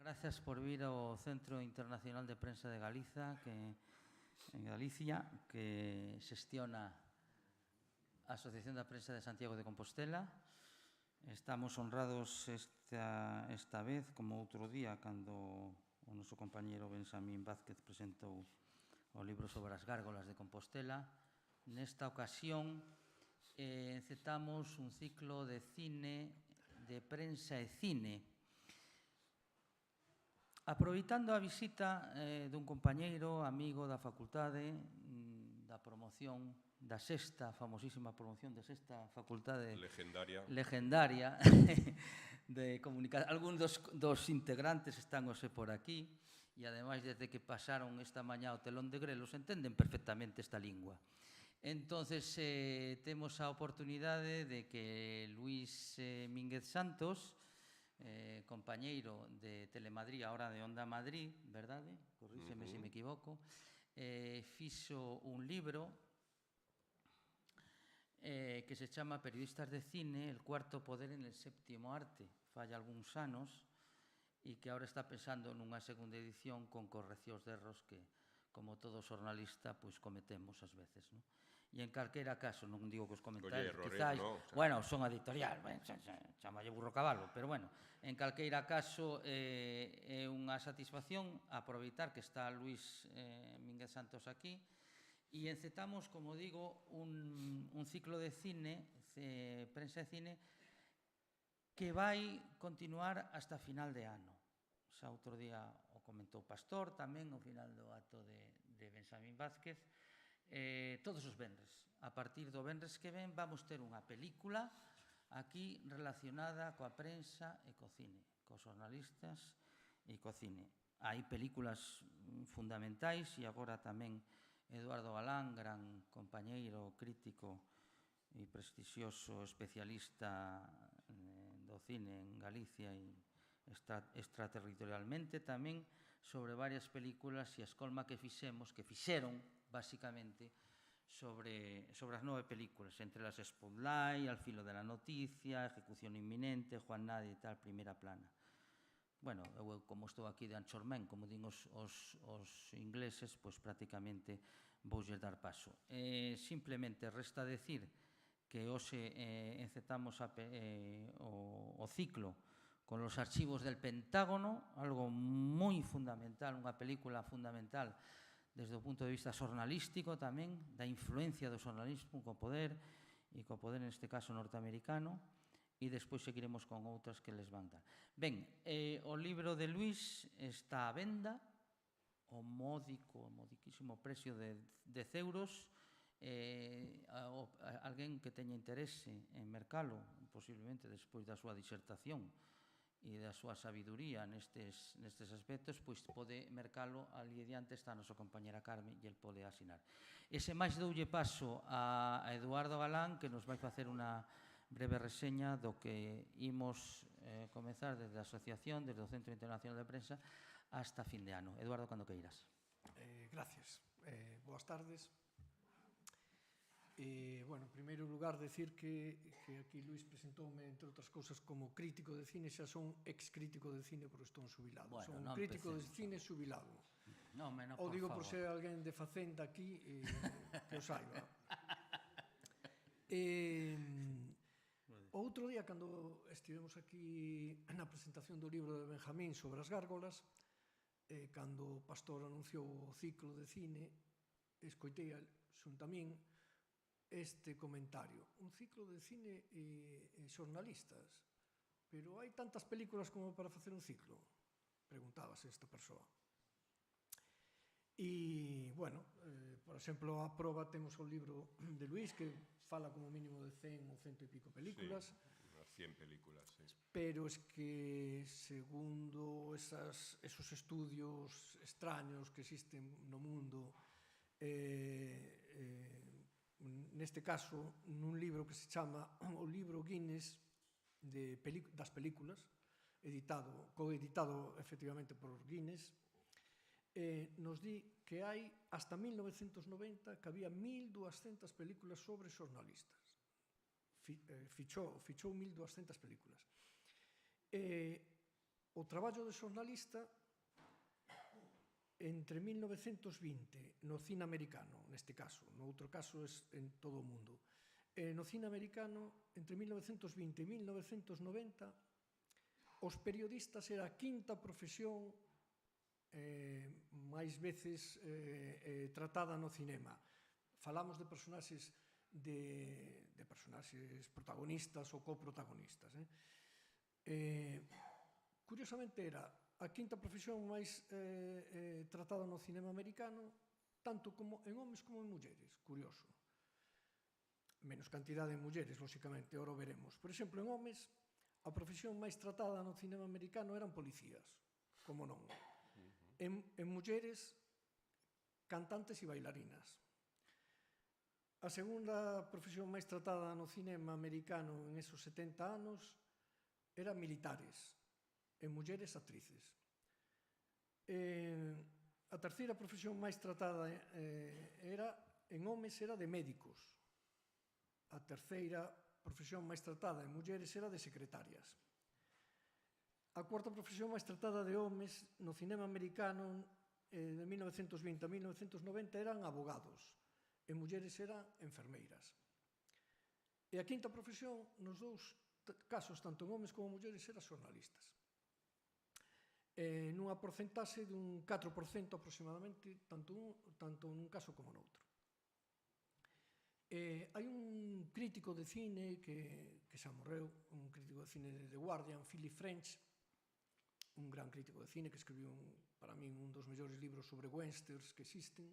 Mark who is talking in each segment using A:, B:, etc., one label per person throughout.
A: Grazas por vir ao Centro Internacional de Prensa de Galiza, en Galicia, que xestiona a Asociación da Prensa de Santiago de Compostela. Estamos honrados esta vez, como outro día, cando o noso compañero Benxamín Vázquez presentou o libro sobre as gárgolas de Compostela. Nesta ocasión, encetamos un ciclo de cine, de prensa e cine. Aproveitando a visita dun compañeiro, amigo da facultade, da promoción, da sexta, famosísima promoción da sexta facultade legendaria de comunicación. Algúns dos integrantes están hoxe por aquí e, ademais, desde que pasaron esta mañá o telón de grelos, entenden perfectamente esta lingua. Entonces, temos a oportunidade de que Luís Mínguez Santos, compañeiro de Telemadrid, ahora de Onda Madrid, verdade? Corríxeme se me equivoco. Fixo un libro que se chama Periodistas de cine, el cuarto poder en el séptimo arte. Falla algúns anos e que ahora está pensando nunha segunda edición con correccións de erros que, como todo xornalista, pois cometemos ás veces, non? E en calquera caso, non digo que os comentarios, quizás, bueno, son editorial, chamalle burro cabalo, pero bueno, en calqueira caso é unha satisfacción aproveitar que está Luís Mínguez Santos aquí e encetamos, como digo, un ciclo de cine, prensa de cine, que vai continuar hasta final de ano. Xa outro día o comentou Pastor, tamén ao final do acto de Benxamín Vázquez. Todos os venres. A partir do venres que ven vamos ter unha película aquí relacionada coa prensa e co cine, cos xornalistas e co cine. Hai películas fundamentais e agora tamén Eduardo Galán, gran compañeiro, crítico e prestixioso especialista do cine en Galicia e extraterritorialmente, tamén sobre varias películas e a escolma que fixeron, basicamente, sobre as 9 películas, entre las Spotlight, Al filo de la noticia, Ejecución inminente, Juan Nadie e tal, Primera plana. Bueno, eu, como estou aquí de Anchorman, como din os ingleses, pois prácticamente voulle dar paso. Simplemente resta decir que hoxe encetamos o ciclo con los archivos del Pentágono, algo moi fundamental, unha película fundamental desde o punto de vista xornalístico tamén, da influencia do xornalismo co poder, e co poder neste caso norteamericano, e despois seguiremos con outras que les van dar. Ben, o libro de Luís está a venda, o modiquísimo precio de 10 euros. Alguén que teña interese en mercalo, posiblemente despois da súa disertación e da súa sabiduría nestes aspectos, pois pode mercalo. Ali diante está a nosa compañera Carmen e el pode asinar. Ese máis doulle paso a Eduardo Galán, que nos vai facer unha breve reseña do que imos comezar desde a asociación, desde o Centro Internacional de Prensa, hasta fin de ano. Eduardo, cando queiras.
B: Gracias. Boas tardes. Bueno, en primeiro lugar, decir que aquí Luís presentoume, entre outras cousas, como crítico de cine. Xa son ex-crítico de cine porque estou xubilado. Son un crítico de cine xubilado. O digo por ser alguén de Facenda aquí, que o saiba. Outro día, cando estivemos aquí na presentación do libro de Benjamín sobre as gárgolas, cando o Pastor anunciou o ciclo de cine, escoitei xunto a min este comentario: un ciclo de cine e xornalistas, pero hai tantas películas como para facer un ciclo? Preguntábase esta persoa. E, bueno, por exemplo, a proba temos o libro de Luís, que fala como mínimo de 100 ou 100 e pico películas.
C: Sí, unas 100 películas, sí.
B: Pero es que, segundo esos estudios extraños que existen no mundo, neste caso, nun libro que se chama o libro Guinness das películas, coeditado efectivamente por Guinness, nos di que hai hasta 1990 que había 1.200 películas sobre xornalistas. Fichou 1.200 películas. o traballo de xornalista entre 1920 no cine americano, neste caso, no outro caso é en todo o mundo. No cine americano, entre 1920 e 1990, os periodistas era a quinta profesión máis veces tratada no cinema. Falamos de personaxes protagonistas ou coprotagonistas. Curiosamente era a quinta profesión máis tratada no cinema americano, tanto en homes como en mulleres, curioso. Menos cantidade de mulleres, lóxicamente, ahora o veremos. Por exemplo, en homes, a profesión máis tratada no cinema americano eran policías, como non. En mulleres, cantantes e bailarinas. A segunda profesión máis tratada no cinema americano en esos 70 anos eran militares, en mulleres, actrices. A terceira profesión máis tratada en homes era de médicos. A terceira profesión máis tratada en mulleres era de secretarias. A cuarta profesión máis tratada de homes no cinema americano de 1920 a 1990 eran abogados, e mulleres eran enfermeiras. E a quinta profesión, nos dous casos, tanto en homes como en mulleres, eran xornalistas. Nunha porcentaxe dun 4% aproximadamente, tanto nun caso como noutro. Hai un crítico de cine que xa morreu, un crítico de cine de The Guardian, Philip French, un gran crítico de cine que escribiu, para min, un dos mellores libros sobre westerns que existen.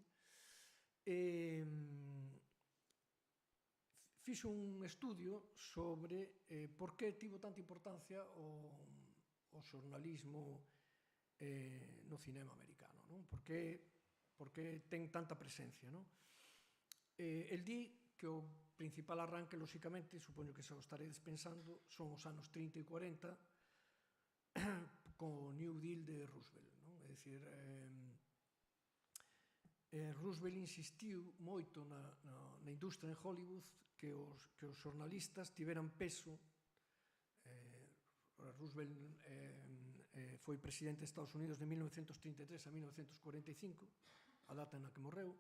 B: Fixo un estudio sobre por que tivo tanta importancia o xornalismo no cinema americano, por que ten tanta presencia. El di que o principal arranque, lóxicamente, supoño que xa o estaredes pensando, son os anos 30 e 40 co New Deal de Roosevelt. É dicir, Roosevelt insistiu moito na industria en Hollywood que os xornalistas tiveran peso. Roosevelt foi presidente de Estados Unidos de 1933 a 1945, a data na que morreu,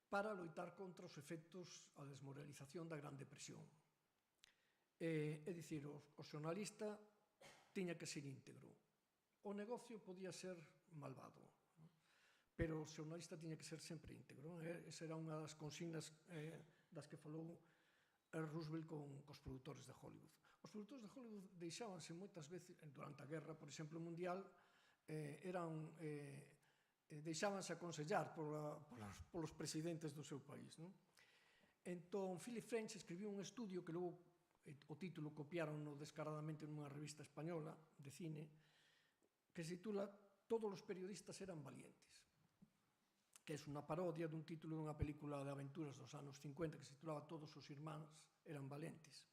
B: para loitar contra os efectos, a desmoralización da Gran Depresión. É dicir, o xornalista tiña que ser íntegro. O negocio podía ser malvado, pero o xornalista tiña que ser sempre íntegro. Esa era unha das consignas das que falou Roosevelt cos produtores de Hollywood. Os produtores de Hollywood deixábanse moitas veces, durante a guerra, por exemplo, mundial, deixábanse aconsellar polos presidentes do seu país. Entón, Philip French escribiu un estudio que logo o título copiaron descaradamente nunha revista española de cine que se titula Todos os periodistas eran valientes, que é unha parodia dun título dunha película de aventuras dos anos 50 que se titulaba Todos os irmáns eran valentes.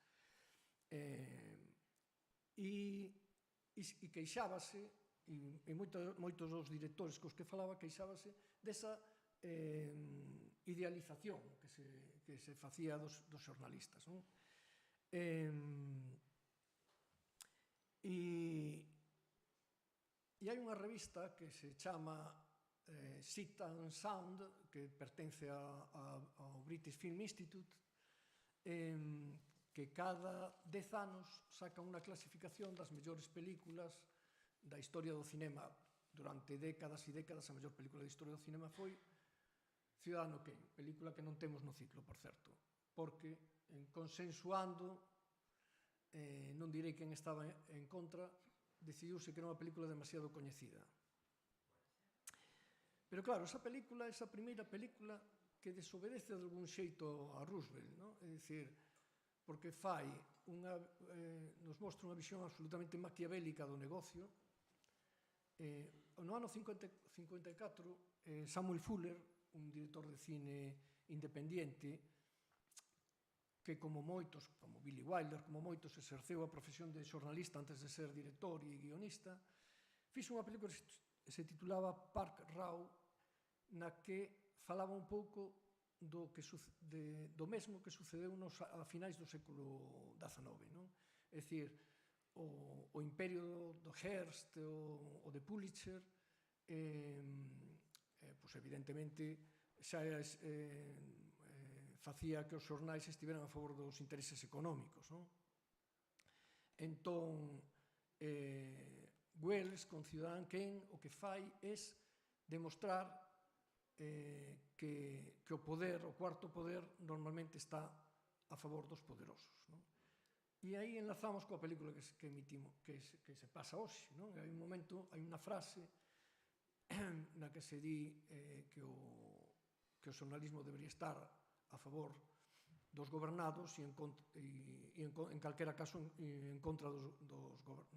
B: E queixábase, e moitos dos directores cos que falaba queixábase desa idealización que se facía dos xornalistas. E hai unha revista que se chama Sit and Sound, que pertence ao British Film Institute, que cada 10 anos saca unha clasificación das mellores películas da historia do cinema. Durante décadas e décadas a mellor película da historia do cinema foi Ciudadano Kane, película que non temos no ciclo, por certo, porque consensuando, non direi quen estaba en contra, decidiuse que era unha película demasiado coñecida. Pero claro, esa primeira película que desobedece de algún xeito a Roosevelt, é dicir, porque nos mostra unha visión absolutamente maquiavélica do negocio. No ano 54, Samuel Fuller, un director de cine independiente, que como moitos, como Billy Wilder, como moitos, exerceu a profesión de xornalista antes de ser director e guionista, fixo unha película que se titulaba Park Row, na que falaba un pouco do mesmo que sucedeu a finais do século XIX. É dicir, o imperio do Hearst, o de Pulitzer, pois evidentemente xa facía que os xornais estiveran a favor dos intereses económicos, non? Entón, Wells, con Ciudadán Kane, o que fai é demostrar que o poder, o cuarto poder, normalmente está a favor dos poderosos, non? E aí enlazamos coa película que emitimos, que se pasa hoxe, non? Hai un momento, hai unha frase na que se di que o xornalismo debería estar a favor dos gobernados e en calquera caso en contra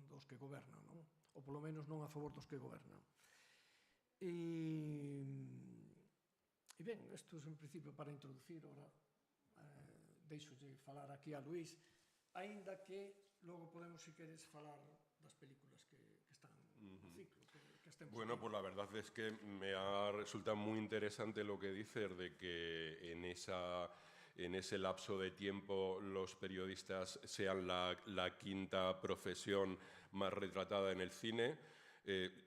B: dos que gobernan, non? Ou polo menos non a favor dos que gobernan. E ben, isto é en principio para introducir, ora deixolle falar aquí a Luís, aínda que logo podemos, se queres, falar das películas que están no ciclo, que estemos.
C: Bueno, pues la verdad es que me ha resultado muy interesante lo que dices de que en ese lapso de tiempo los periodistas sean la quinta profesión más retratada en el cine.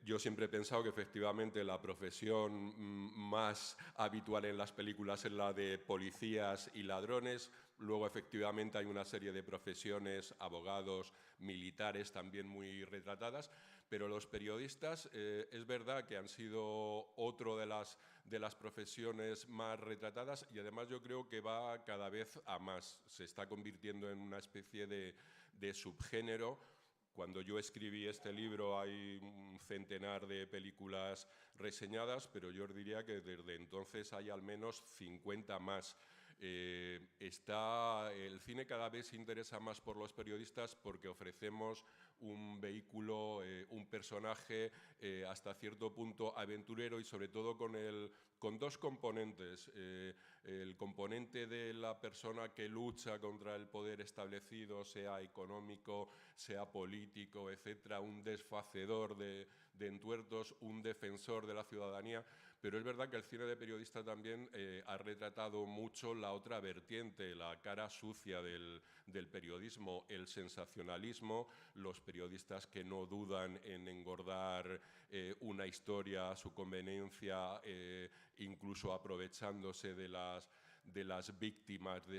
C: Yo siempre he pensado que efectivamente la profesión más habitual en las películas es la de policías y ladrones. Luego efectivamente hay una serie de profesiones, abogados, militares también muy retratadas. Pero los periodistas es verdad que han sido otro de las profesiones más retratadas y además yo creo que va cada vez a más. Se está convirtiendo en una especie de subgénero. Cuando yo escribí este libro hay un centenar de películas reseñadas, pero yo os diría que desde entonces hay al menos 50 más. El cine cada vez se interesa más por los periodistas porque ofrecemos un vehículo, un personaje hasta cierto punto aventurero y sobre todo con dos componentes. El componente de la persona que lucha contra el poder establecido, sea económico, sea político, etcétera, un desfacedor de entuertos, un defensor de la ciudadanía. Pero es verdad que el cine de periodista también ha retratado mucho la otra vertiente, la cara sucia del periodismo, el sensacionalismo, los periodistas que no dudan en engordar una historia a su conveniencia, incluso aprovechándose de las víctimas de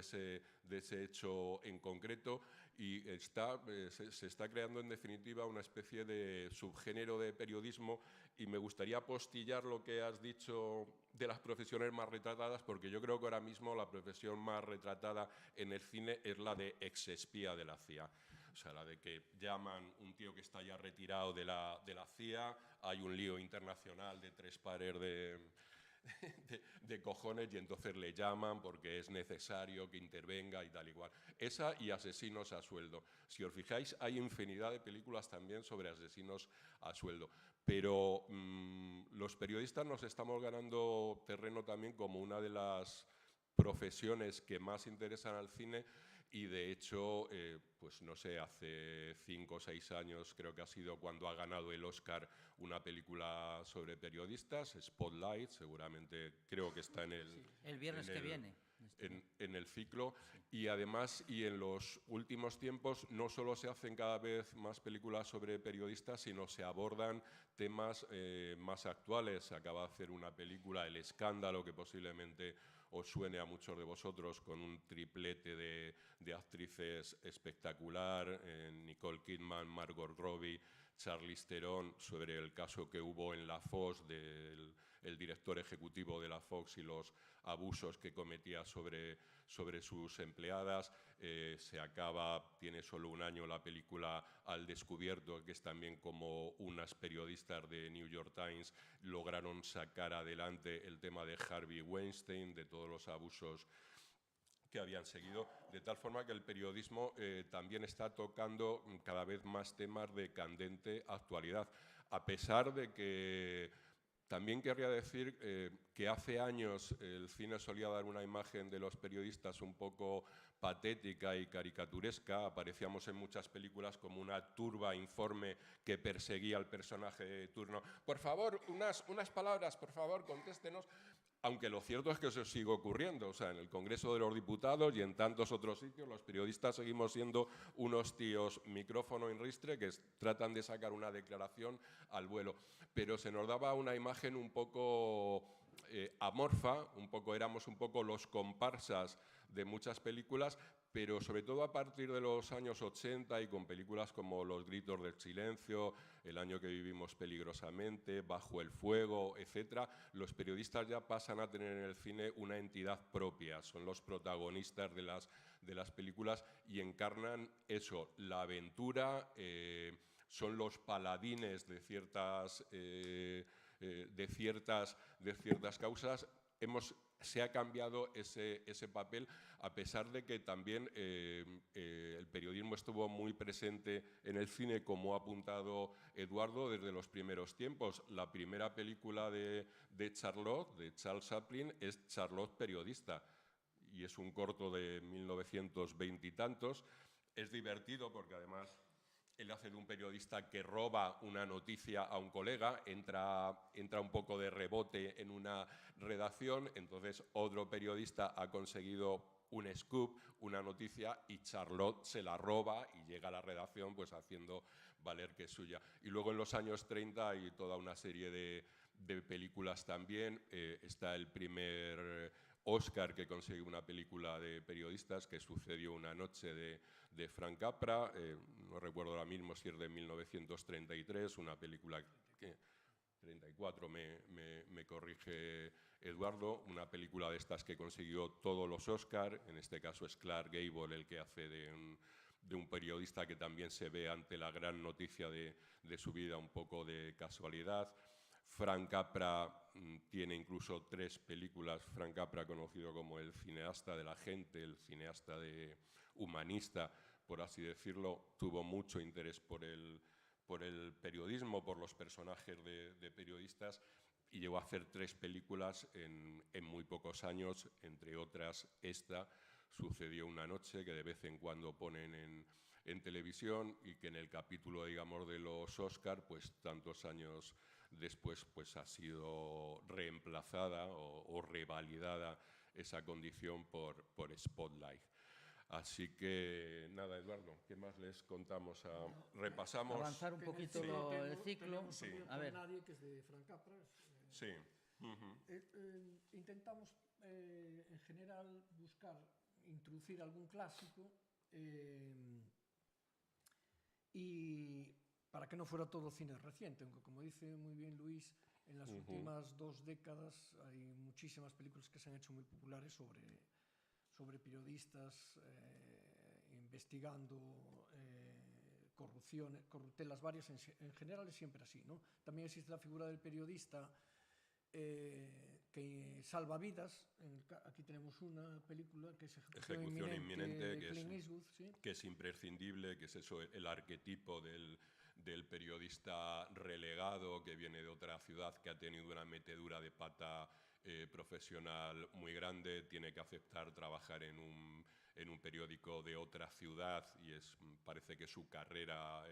C: ese hecho en concreto. Y se está creando en definitiva una especie de subgénero de periodismo y me gustaría apostillar lo que has dicho de las profesiones más retratadas porque yo creo que ahora mismo la profesión más retratada en el cine es la de exespía de la CIA. O sea, la de que llaman un tío que está ya retirado de la CIA, hay un lío internacional de 3 pares de cojones y entonces le llaman porque es necesario que intervenga y tal igual. Esa y asesinos a sueldo. Si os fijáis, hay infinidad de películas también sobre asesinos a sueldo. Pero los periodistas nos estamos ganando terreno también como una de las profesiones que más interesan al cine y de hecho, pues no sé, hace 5 o 6 años creo que ha sido cuando ha ganado el Oscar una película sobre periodistas, Spotlight, seguramente creo que está en el...
A: Sí, el viernes que viene.
C: En el ciclo y además y en los últimos tiempos no solo se hacen cada vez más películas sobre periodistas sino se abordan temas más actuales. Se acaba de hacer una película, El Escándalo, que posiblemente os suene a muchos de vosotros, con un triplete de actrices espectacular, Nicole Kidman, Margot Robbie, Charlize Theron, sobre el caso que hubo en la Fox del director ejecutivo de la Fox y los abusos que cometía sobre sus empleadas. Tiene solo un año la película Al Descubierto, que es también como unas periodistas de New York Times lograron sacar adelante el tema de Harvey Weinstein, de todos los abusos que habían seguido, de tal forma que el periodismo también está tocando cada vez más temas de candente actualidad, a pesar de que también querría decir que hace años el cine solía dar una imagen de los periodistas un poco patética y caricaturesca. Aparecíamos en muchas películas como una turba informe que perseguía al personaje de turno. Por favor, unas palabras, por favor, contéstenos. Aunque lo cierto es que eso sigue ocurriendo. O sea, en el Congreso de los Diputados y en tantos otros sitios, los periodistas seguimos siendo unos tíos micrófono en ristre que tratan de sacar una declaración al vuelo. Pero se nos daba una imagen un poco amorfa, éramos un poco los comparsas de muchas películas, pero sobre todo a partir de los años 80 y con películas como Los gritos del silencio, El año que vivimos peligrosamente, Bajo el fuego, etc., los periodistas ya pasan a tener en el cine una entidad propia, son los protagonistas de las películas y encarnan eso, la aventura, son los paladines de ciertas causas. Se ha cambiado ese papel, a pesar de que también el periodismo estuvo muy presente en el cine, como ha apuntado Eduardo, desde los primeros tiempos. La primera película de Charlotte, de Charles Chaplin, es Charlotte periodista, y es un corto de 1920 y tantos. Es divertido porque además él hace de un periodista que roba una noticia a un colega, entra un poco de rebote en una redacción, entonces otro periodista ha conseguido un scoop, una noticia, y Charlotte se la roba y llega a la redacción pues haciendo valer que es suya. Y luego en los años 30 hay toda una serie de películas también. Está el primer Oscar que consiguió una película de periodistas, que Sucedió una noche, de Frank Capra, no recuerdo ahora mismo si es de 1933, una película que 34 me corrige Eduardo, una película de estas que consiguió todos los Oscar. En este caso es Clark Gable el que hace de un periodista que también se ve ante la gran noticia de su vida un poco de casualidad. Frank Capra tiene incluso 3 películas. Frank Capra, conocido como el cineasta de la gente, el cineasta humanista, por así decirlo, tuvo mucho interés por el periodismo, por los personajes de periodistas, y llegó a hacer 3 películas en muy pocos años, entre otras esta, Sucedió una noche, que de vez en cuando ponen en televisión y que en el capítulo, digamos, de los Oscar, pues tantos años después pues ha sido reemplazada o revalidada esa condición por Spotlight. Así que nada, Eduardo, ¿qué más les contamos? Repasamos.
A: Avanzar un poquito el ciclo.
B: Sí.
A: A ver.
B: Nadie, que es de Frank Capra.
C: Sí.
B: Intentamos, en general, introducir algún clásico y para que no fuera todo cine reciente, aunque como dice muy bien Luis, en las últimas 2 décadas hay muchísimas películas que se han hecho muy populares sobre periodistas investigando corruptelas varias. En general es siempre así, ¿no? También existe la figura del periodista que salva vidas. Aquí tenemos una película que es Ejecución Inminente de Clint Eastwood, ¿sí?
C: Que es imprescindible, que es eso, el arquetipo del periodista relegado que viene de otra ciudad, que ha tenido una metedura de pata profesional muy grande, tiene que aceptar trabajar en un periódico de otra ciudad y parece que su carrera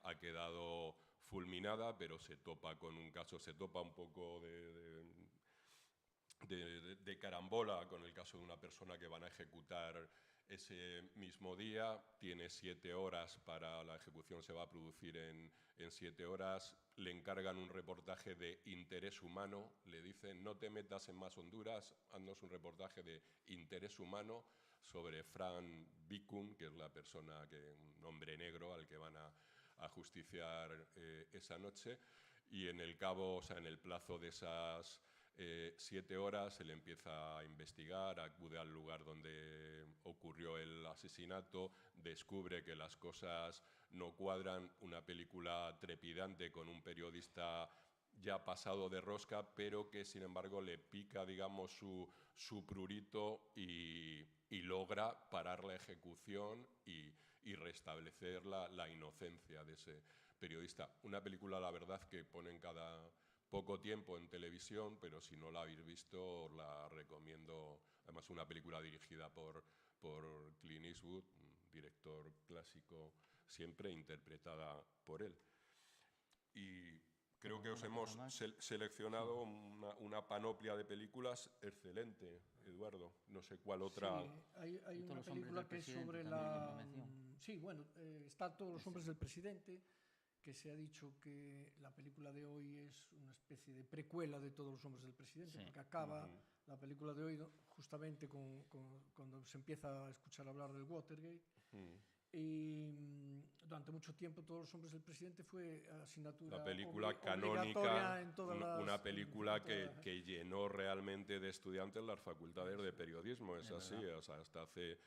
C: ha quedado fulminada, pero se topa con un caso, se topa un poco de carambola con el caso de una persona que van a ejecutar ese mismo día. Tiene 7 horas para la ejecución, se va a producir en 7 horas. Le encargan un reportaje de interés humano, le dicen: no te metas en más Honduras, haznos un reportaje de interés humano sobre Frank Bicum, que es la persona, un hombre negro al que van a justiciar esa noche. Y en el plazo de esas 7 horas, él empieza a investigar, acude al lugar donde ocurrió el asesinato, descubre que las cosas no cuadran. Una película trepidante con un periodista ya pasado de rosca, pero que sin embargo le pica, digamos, su prurito y logra parar la ejecución y restablecer la inocencia de ese periodista. Una película, la verdad, que ponen cada poco tiempo en televisión, pero si no la habéis visto, os la recomiendo. Además, una película dirigida por Clint Eastwood, un director clásico siempre, interpretada por él. Y Creo que os
A: ¿Alguna
C: hemos
A: cosa más?
C: seleccionado una panoplia de películas excelente, Eduardo. No sé cuál otra.
B: Sí, hay
A: Y
B: una
A: todos los hombres
B: película
A: del
B: que es
A: presidente
B: sobre
A: también,
B: la...
A: me mención.
B: Sí, bueno, está Todos los
A: Ese.
B: hombres del presidente, que se ha dicho que la película de hoy es una especie de precuela de Todos los hombres del presidente,
A: Sí.
B: porque acaba
C: Ujú.
B: la película de hoy justamente cuando se empieza a escuchar hablar del Watergate. Y durante mucho tiempo Todos los hombres del presidente fue asignatura
C: La película
B: obligatoria
C: canónica,
B: en todas las...
C: una película
B: en todas las-
C: que llenó realmente de estudiantes las facultades de periodismo, es
A: Es
C: así,
A: verdad.
C: o sea, hasta hace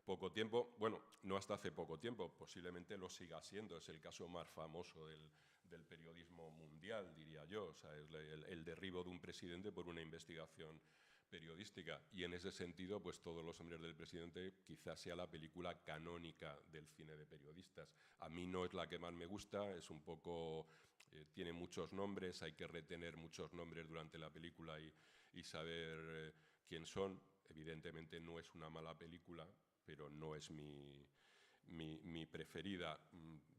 C: poco tiempo, bueno, no hasta hace poco tiempo, posiblemente lo siga siendo, es el caso más famoso del periodismo mundial, diría yo, o sea, es el derribo de un presidente por una investigación periodística, y en ese sentido, pues Todos los hombres del presidente quizás sea la película canónica del cine de periodistas. A mí no es la que más me gusta, es un poco, tiene muchos nombres, hay que retener muchos nombres durante la película y saber quién son. Evidentemente no es una mala película, pero no es mi preferida.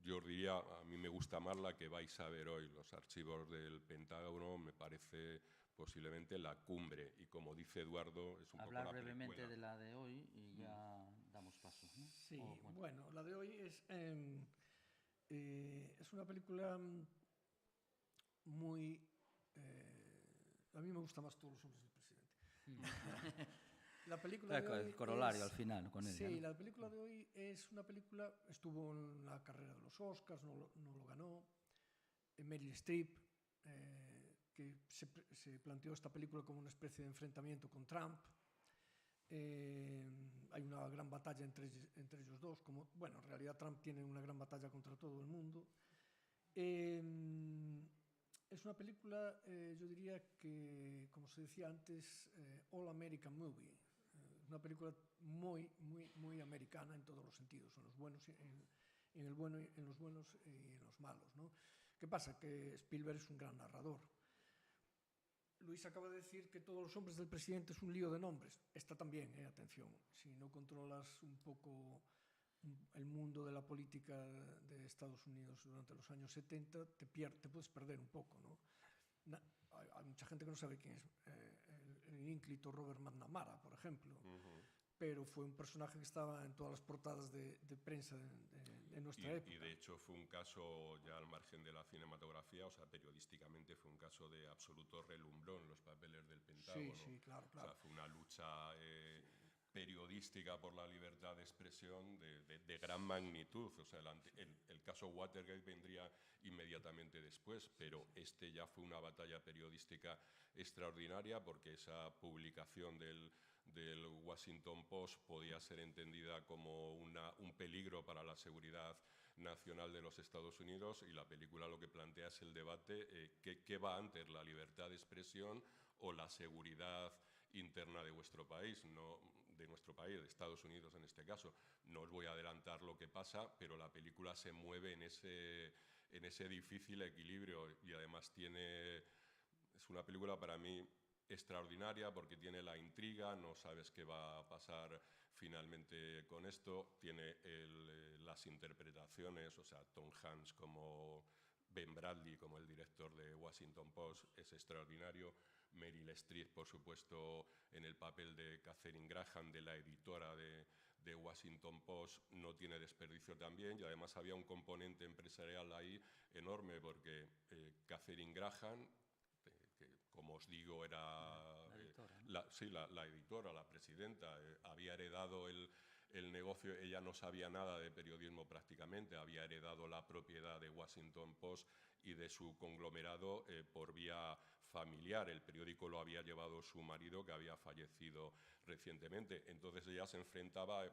C: Yo os diría, a mí me gusta más la que vais a ver hoy, Los archivos del Pentágono, me parece posiblemente la cumbre, y como dice Eduardo, es un
A: Hablar
C: poco la
A: brevemente
C: precuela.
A: de la de hoy y ya damos paso, ¿no?
B: Sí,
A: O,
B: bueno, la de hoy es una película muy... a mí me gusta más Todos los hombres del presidente. La película de hoy
A: el corolario
B: es...
A: al final con ella,
B: Sí,
A: ¿no?
B: la película de hoy es una película... Estuvo en la carrera de los Oscars, no lo ganó. Meryl Streep, que se planteó esta película como una especie de enfrentamiento con Trump. Hay una gran batalla entre ellos dos. Bueno, en realidad Trump tiene una gran batalla contra todo el mundo. Es una película, yo diría que, como se decía antes, All American Movie. Una película muy, muy, muy americana en todos los sentidos, en los buenos, en los buenos y en los malos, ¿no? ¿Qué pasa? Que Spielberg es un gran narrador. Luis acaba de decir que Todos los hombres del presidente es un lío de nombres. Esta también, atención. Si no controlas un poco el mundo de la política de Estados Unidos durante los años 70, te puedes perder un poco, ¿no? Hay mucha gente que no sabe quién es el ínclito Robert McNamara, por ejemplo. Pero fue un personaje que estaba en todas las portadas de prensa de nuestra época.
C: Y de hecho fue un caso, ya al margen de la cinematografía, o sea, periodísticamente fue un caso de absoluto relumbrón, los papeles del Pentágono.
B: Sí, claro.
C: O sea, fue una lucha periodística por la libertad de expresión de gran magnitud. O sea, el caso Watergate vendría inmediatamente después, pero este ya fue una batalla periodística extraordinaria, porque esa publicación del Washington Post podía ser entendida como un peligro para la seguridad nacional de los Estados Unidos, y la película lo que plantea es el debate, ¿qué va antes, la libertad de expresión o la seguridad interna de vuestro país? No, de nuestro país, de Estados Unidos en este caso. No os voy a adelantar lo que pasa, pero la película se mueve en ese difícil equilibrio, y además es una película para mí extraordinaria porque tiene la intriga, no sabes qué va a pasar finalmente con esto, tiene las interpretaciones, o sea, Tom Hanks como Ben Bradley, como el director de Washington Post, es extraordinario. Meryl Streep, por supuesto, en el papel de Katharine Graham, de la editora de Washington Post, no tiene desperdicio también, y además había un componente empresarial ahí enorme, porque Katharine Graham, que como os digo era
A: La editora, ¿no?
C: la editora, la presidenta, había heredado el negocio. Ella no sabía nada de periodismo prácticamente, había heredado la propiedad de Washington Post y de su conglomerado por vía familiar. El periódico lo había llevado su marido, que había fallecido recientemente. Entonces ella se enfrentaba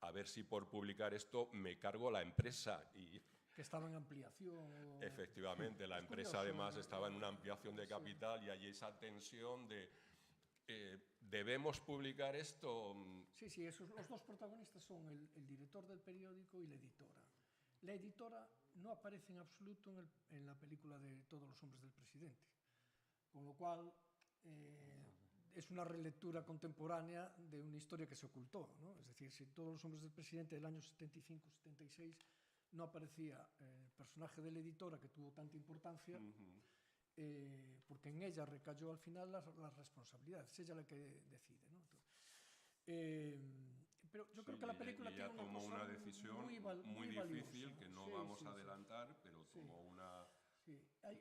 C: a ver si por publicar esto me cargo la empresa. Y
B: que estaba en ampliación.
C: efectivamente, la empresa
B: curioso,
C: además estaba en una ampliación de capital, y hay esa tensión de ¿debemos publicar esto?
B: Sí, los dos protagonistas son el director del periódico y la editora. La editora no aparece en absoluto en la película de Todos los hombres del presidente, con lo cual es una relectura contemporánea de una historia que se ocultó, ¿no? Es decir, si Todos los hombres del presidente del año 75-76 no aparecía el personaje de la editora, que tuvo tanta importancia, porque en ella recayó al final la responsabilidad, es ella la que decide, ¿no? Pero yo creo que la película
C: ella
B: tiene una
C: tomó
B: cosa
C: una decisión
B: muy
C: difícil
B: valiosa.
C: que no
B: Sí,
C: vamos
B: sí,
C: a
B: sí.
C: adelantar, pero
B: Sí.
C: tomó una
B: Sí.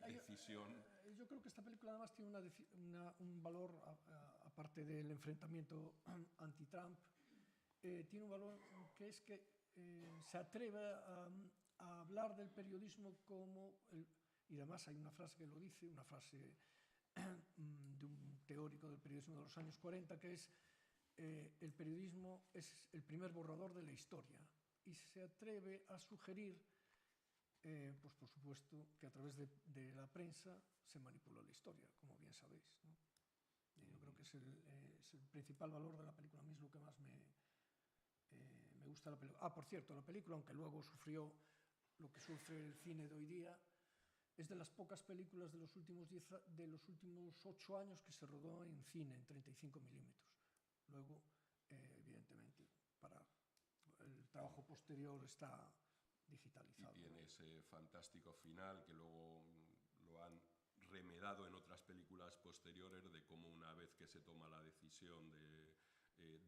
C: decisión.
B: Yo creo que esta película además tiene un valor, aparte del enfrentamiento anti-Trump, tiene un valor que es que se atreve a hablar del periodismo como y además hay una frase que lo dice, una frase de un teórico del periodismo de los años 40, que es el periodismo es el primer borrador de la historia, y se atreve a sugerir, pues por supuesto, que a través de la prensa se manipula la historia, como bien sabéis, ¿no? Yo creo que es el principal valor de la película. A mí es lo que más me gusta de la película. Por cierto, la película, aunque luego sufrió lo que sufre el cine de hoy día, es de las pocas películas de los últimos 8 años que se rodó en cine, en 35 milímetros. Luego, evidentemente, para el trabajo posterior está digitalizado.
C: Y tiene ese fantástico final que luego lo han remedado en otras películas posteriores, de cómo una vez que se toma la decisión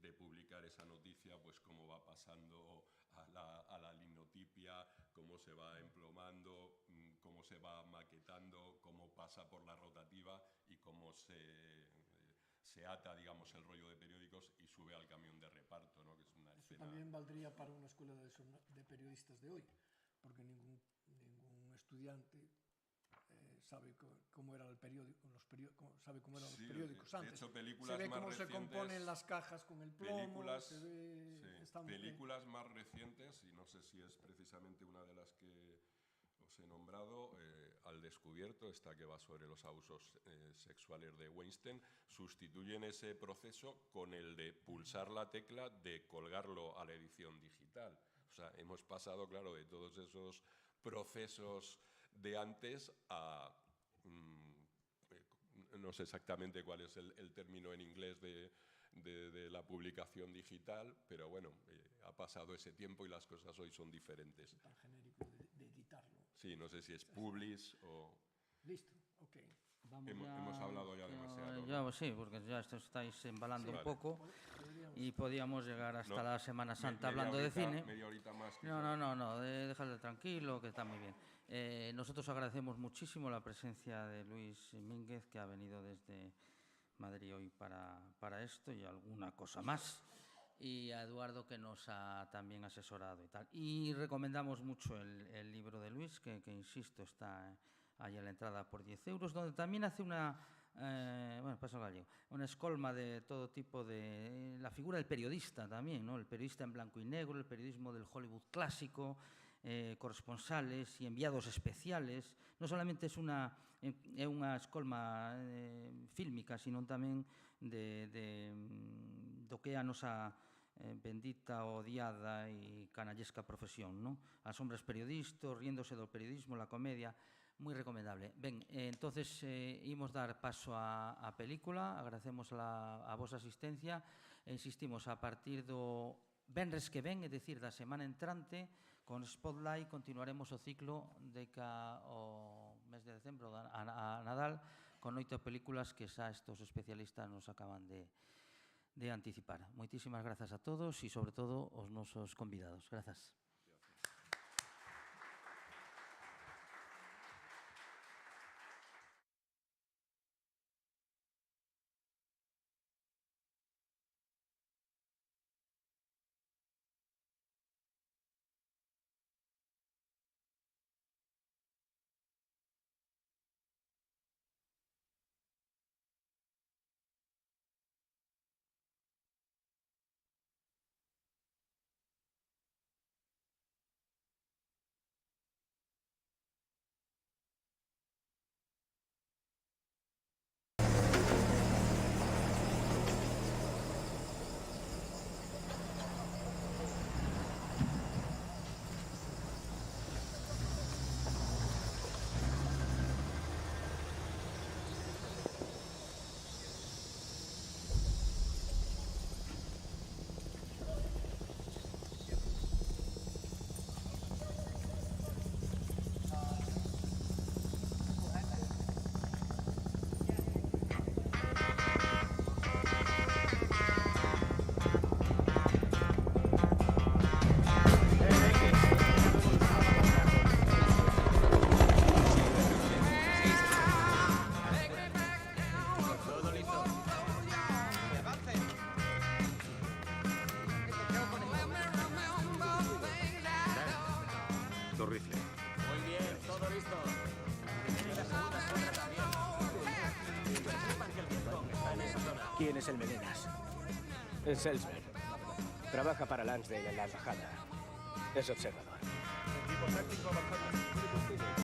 C: de publicar esa noticia, pues cómo va pasando a la linotipia, cómo se va emplomando, cómo se va maquetando, cómo pasa por la rotativa y cómo se ata, digamos, el rollo de periódicos y sube al camión de reparto, ¿no? Que es una
B: Eso
C: escena...
B: también valdría para una escuela de periodistas de hoy, porque ningún estudiante sabe cómo era el periódico, sabe cómo eran los periódicos antes.
C: De hecho, películas
B: se ve
C: más
B: cómo
C: recientes,
B: se componen las cajas con el plomo, se ve...
C: películas más recientes, y no sé si es precisamente una de las que os he nombrado, Al Descubierto, esta que va sobre los abusos sexuales de Weinstein, sustituyen ese proceso con el de pulsar la tecla de colgarlo a la edición digital. O sea, hemos pasado, claro, de todos esos procesos de antes a... no sé exactamente cuál es el término en inglés de la publicación digital, pero bueno, ha pasado ese tiempo y las cosas hoy son diferentes.
B: Es tan genérico de editarlo.
C: Sí, no sé si es publish o...
B: Listo, ok.
C: Hemos hablado ya demasiado,
A: Ya,
C: ¿no?
A: sí, porque ya estáis embalando un
C: Vale.
A: poco y podíamos llegar hasta la Semana Santa hablando de cine.
C: Media horita más.
A: No, déjale tranquilo, que está muy bien. Nosotros agradecemos muchísimo la presencia de Luis Mínguez, que ha venido desde Madrid hoy para esto y alguna cosa más, y a Eduardo, que nos ha también asesorado y tal. Y recomendamos mucho el libro de Luis, que insisto, está ahí a la entrada por 10 euros, donde también hace una escolma de todo tipo de... la figura del periodista también, ¿no? El periodista en blanco y negro, el periodismo del Hollywood clásico, corresponsales y enviados especiales. Non solamente é unha escolma fílmica, sino tamén do que é a nosa bendita, odiada e canallesca profesión, non? As hombres periodistas, riéndose do periodismo, la comedia, moi recomendable. Ben, entonces imos dar paso á película, agradecemos a vosa asistencia e insistimos, a partir do venres que ven, é dicir, da semana entrante, con Spotlight continuaremos o ciclo de ca o mes de decembro a Nadal, con 8 películas que xa estos especialistas nos acaban de anticipar. Moitísimas grazas a todos e, sobre todo, aos nosos convidados. Grazas.
D: ¿Quién es el Melenas?
E: Es Ellsberg. Trabaja para Lansdale en la embajada. Es observador.